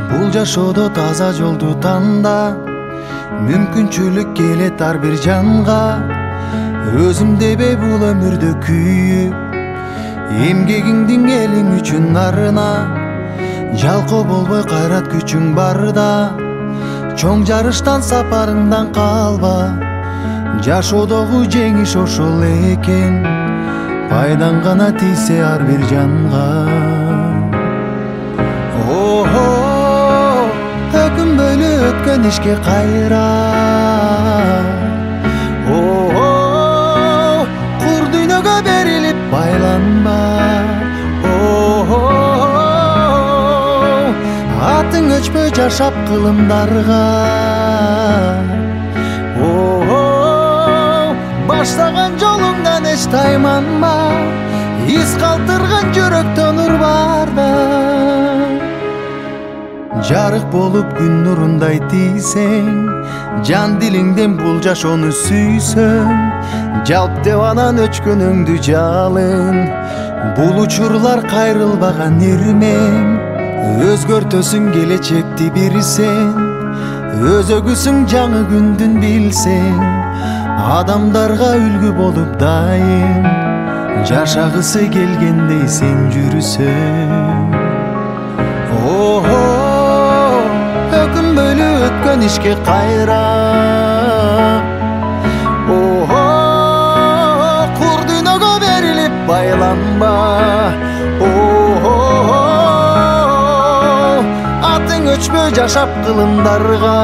Бул жашоодо таза жолду танда, мүмкүнчүлүк келет ар бир жанга. Өзүм дебей бул өмүрдө күйүп, эмгегиңдин элиң үчүн арына. Жалкоо болбой кайрат күчүң барда, чоң жарыштан сапарыңдан калба. Жашоодогу жеңиш ошол экен, пайдаң гана тийсе ар бир жанга. Өкүнбөйлү өткөн ишке кайра, кур дүйнөгө берилип байланба. Атың өчпөй жашап кылымдарга, баштаган жолуңдан эч тайманма. Из калтырган жүрөктө нур барда, жарык болуп күн нурундай тийсең, жан дилиңден бул жашоону сүйсөң, жалп деп анан өчкөнүңдү жалын. Бул учурлар кайрылбаган ирмең, өзгөртөсүң келечекти бир сен. Өзөгүсүң жаңы күндүн билсең, адамдарга үлгү болуп дайым, жашагысы келгендей сен жүрсөң. Өкүнбөйлү өткөн ишке кайра, кур дүйнөгө берилип байланба. Атың өчпөй жашап кылымдарга.